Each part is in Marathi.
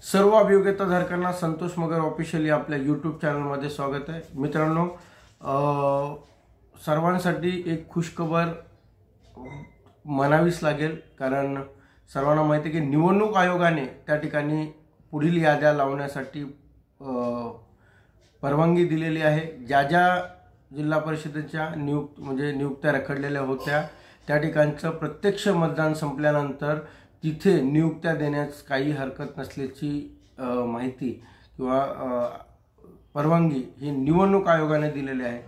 सर्व अभियोग्यताधारकांना संतोष मगर ऑफिशियली आपल्या यूट्यूब चॅनलमध्ये स्वागत आहे। मित्रांनो, सर्वांसाठी एक खुशखबर म्हणावीच लागेल, कारण सर्वांना माहिती आहे की निवडणूक आयोगाने त्या ठिकाणी पुढील याद्या लावण्यासाठी परवानगी दिलेली आहे। ज्या जिल्हा परिषदेच्या नियुक्त्या रखडलेल्या होत्या त्या ठिकाणचं प्रत्यक्ष मतदान संपल्यानंतर तिथे नियुक्त्या देण्यास काही हरकत नसल्याची माहिती किंवा परवानगी ही निवडणूक आयोगाने दिलेली आहे।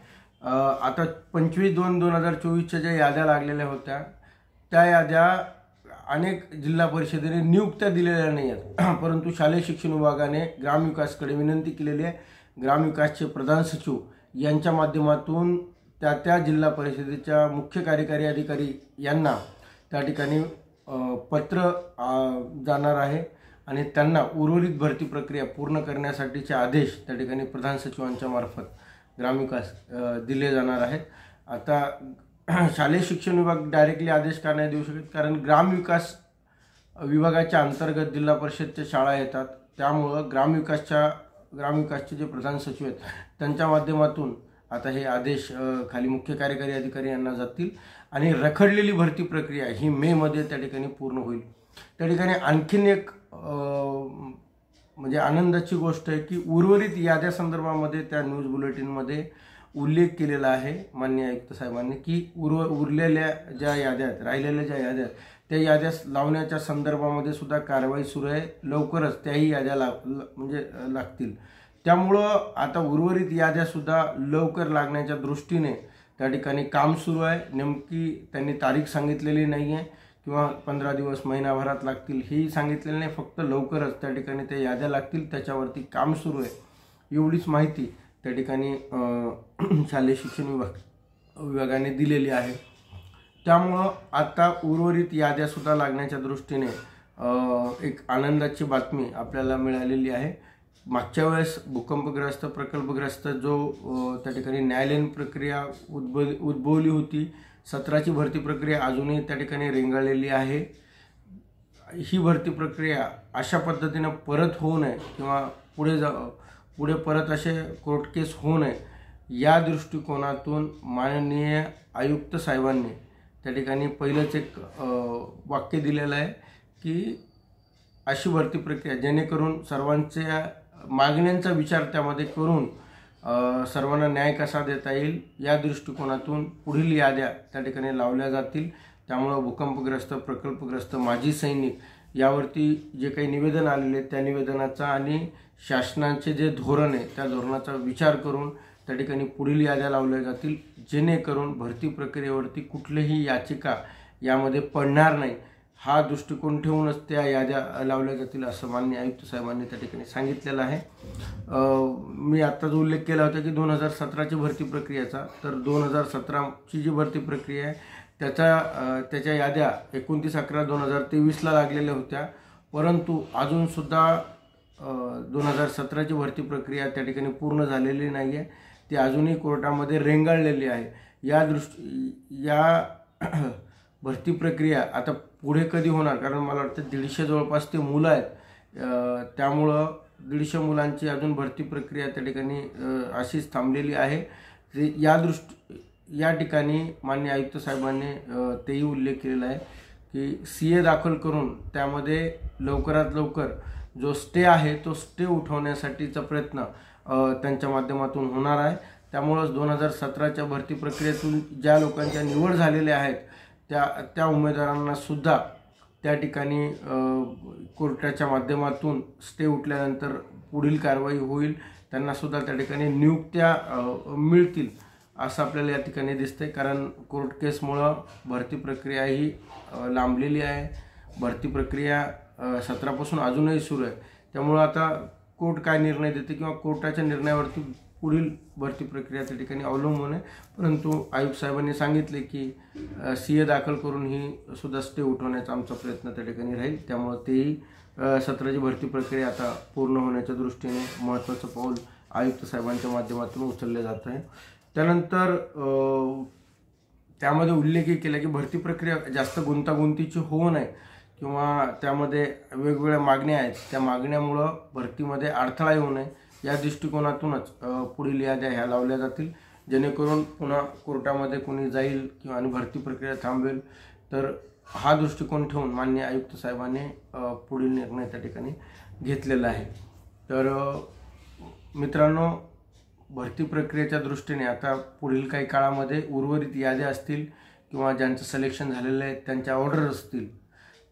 आता 25/2/2024च्या ज्या याद्या लागलेल्या होत्या त्या याद्या अनेक जिल्हा परिषदेने नियुक्त्या दिलेल्या नाही आहेत, परंतु शालेय शिक्षण विभागाने ग्रामविकासकडे विनंती केलेली आहे। ग्रामविकासचे प्रधान सचिव यांच्या माध्यमातून त्या जिल्हा परिषदेच्या मुख्य कार्यकारी अधिकारी यांना त्या ठिकाणी पत्र जाणार आहे आणि त्यांना उर्वरित भरती प्रक्रिया पूर्ण करण्यासाठीचे आदेश त्या ठिकाणी प्रधान सचिवांच्या मार्फत ग्रामविकास दिले जाणार आहेत। आता शालेय शिक्षण विभाग डायरेक्टली आदेश का नाही देऊ शकत, कारण ग्रामविकास विभागाच्या अंतर्गत जिल्हा परिषदच्या शाळा येतात, त्यामुळे ग्रामविकासचे जे प्रधान सचिव आहेत त्यांच्या माध्यमातून आता हे आदेश खाली मुख्य कार्यकारी अधिकारी यांना जातील आणि रखडलेली भरती प्रक्रिया ही मे मध्ये त्या ठिकाणी पूर्ण होईल। त्या ठिकाणी आणखीन एक म्हणजे आनंदाची गोष्ट आहे की उर्वरित याद्या संदर्भामध्ये त्या न्यूज बुलेटिनमध्ये उल्लेख केलेला आहे माननीय आयुक्त साहेबांनी की उरलेल्या ज्या याद्या आहेत, राहिलेल्या ज्या याद्या आहेत त्या याद्या लावण्याच्या संदर्भामध्ये सुद्धा कारवाई सुरू आहे। लवकरच त्याही याद्या लागतील, त्यामुळं आता उर्वरित याद्या सुद्धा लवकर लागण्याच्या दृष्टीने त्या ठिकाणी काम सुरू आहे। नेमकी त्यांनी तारीख सांगितलेली नाही आहे किंवा 15 दिवस महिनाभरात लागतील हेही सांगितलेलं नाही, फक्त लवकरच त्या ठिकाणी त्या याद्या लागतील त्याच्यावरती काम सुरू आहे एवढीच माहिती त्या ठिकाणी शालेय शिक्षण विभागाने दिलेली आहे। त्यामुळं आता उर्वरित याद्या सुद्धा लागण्याच्या दृष्टीने एक आनंदाची बातमी आपल्याला मिळालेली आहे। मागच्या वेळेस भूकंपग्रस्त प्रकल्पग्रस्त जो त्या ठिकाणी न्यायालयीन प्रक्रिया उद्भवली होती, 17ची भरती प्रक्रिया अजूनही त्या ठिकाणी रेंगाळलेली आहे। ही भरती प्रक्रिया अशा पद्धतीने परत होऊ नये किंवा पुढे परत असे कोर्ट केस होऊ नये या दृष्टिकोनातून माननीय आयुक्त साहेबांनी त्या ठिकाणी पहिलंच एक वाक्य दिलेलं आहे की अशी भरती प्रक्रिया जेणेकरून सर्वांच्या मागण्यांचा विचार त्यामध्ये करून सर्वांना न्याय कसा देता येईल या दृष्टिकोनातून पुढील याद्या त्या ठिकाणी लावल्या जातील। त्यामुळे भूकंपग्रस्त प्रकल्पग्रस्त माजी सैनिक यावरती जे काही निवेदन आलेले त्या निवेदनाचा आणि शासनाचे जे धोरण आहे त्या धोरणाचा विचार करून त्या ठिकाणी पुढील याद्या लावल्या जातील, जेणेकरून भरती प्रक्रियेवरती कुठलीही याचिका यामध्ये पडणार नाही हा दृष्टिकोन ठेवूनच त्या याद्या लावल्या जातील असं माननीय आयुक्त साहेबांनी त्या ठिकाणी सांगितलेलं आहे। मी आता जो उल्लेख केला होता की 2017ची भरती प्रक्रियेचा, तर 2017ची जी भरती प्रक्रिया आहे त्याच्या याद्या 29/11/2023ला लागलेल्या होत्या, परंतु अजूनसुद्धा 2017ची भरती प्रक्रिया त्या ठिकाणी पूर्ण झालेली नाही आहे, ती अजूनही कोर्टामध्ये रेंगाळलेली आहे। या भरती प्रक्रिया आता पुढे कधी होणार, कारण मला वाटतं 150 जवळपास ते मुलं आहेत, त्यामुळं 150 मुलांची अजून भरती प्रक्रिया त्या ठिकाणी अशीच थांबलेली आहे। या ठिकाणी माननीय आयुक्त साहेबांनी तेही उल्लेख केलेला आहे की CA दाखल करून त्यामध्ये लवकरात लवकर जो स्टे आहे तो स्टे उठवण्यासाठीचा प्रयत्न त्यांच्या माध्यमातून होणार आहे। त्यामुळंच 2017च्या भरती प्रक्रियेतून ज्या लोकांच्या निवड झालेल्या आहेत त्या उमेदवारांना सुद्धा त्या ठिकाणी कोर्टाच्या माध्यमातून स्टे उठल्यानंतर पुढील कारवाई होईल, त्यांना सुद्धा त्या ठिकाणी नियुक्त्या मिळतील असं आपल्याला या ठिकाणी दिसतंय, कारण कोर्ट केसमुळं भरती प्रक्रिया ही लांबलेली आहे। भरती प्रक्रिया 17पासून अजूनही सुरू आहे, त्यामुळं आता कोर्ट काय निर्णय देते किंवा कोर्टाच्या निर्णयावरती पुढील भरती प्रक्रिया त्या ठिकाणी अवलंबून आहे। परंतु आयुक्त साहेबांनी सांगितले की CA दाखल करून ही सुद्धा स्टे उठवण्याचा आमचा प्रयत्न त्या ठिकाणी राहील, त्यामुळे तेही 17ची भरती प्रक्रिया आता पूर्ण होण्याच्या दृष्टीने महत्त्वाचं पाऊल आयुक्त साहेबांच्या माध्यमातून उचलले जात आहे। त्यानंतर त्यामध्ये उल्लेखही केला की भरती प्रक्रिया जास्त गुंतागुंतीची होऊ नये किंवा त्यामध्ये वेगवेगळ्या मागण्या आहेत, त्या मागण्यामुळं भरतीमध्ये अडथळा येऊ नये या दृष्टिकोनातूनच पुढील याद्या ह्या लावल्या जातील, जेणेकरून पुन्हा कोर्टामध्ये कोणी जाईल किंवा आणि भरती प्रक्रिया थांबवेल. तर हा दृष्टिकोन ठेवून माननीय आयुक्त साहेबांनी पुढील निर्णय त्या ठिकाणी घेतलेला आहे. तर मित्रांनो, भरती प्रक्रियेच्या दृष्टीने आता पुढील काही काळामध्ये उर्वरित याद्या असतील किंवा ज्यांचं सिलेक्शन झालेलं आहे त्यांच्या ऑर्डर असतील,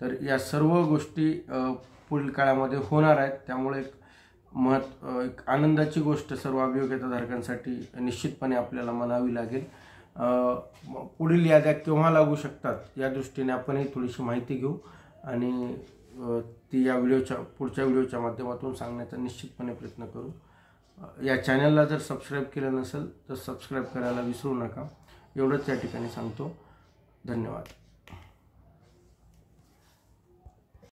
तर या सर्व गोष्टी पुढील काळामध्ये होणार आहेत. त्यामुळे एक आनंदाची गोष्ट सर्व अभियोग्यताधारकांसाठी निश्चितपणे आपल्याला म्हणावी लागेल. पुढील याद्या केव्हा लागू शकतात या दृष्टीने आपणही थोडीशी माहिती घेऊ आणि ती या पुढच्या व्हिडिओच्या माध्यमातून सांगण्याचा निश्चितपणे प्रयत्न करू. या चॅनलला जर सबस्क्राईब केलं नसेल तर सबस्क्राईब करायला विसरू नका. एवढंच या ठिकाणी सांगतो. धन्यवाद.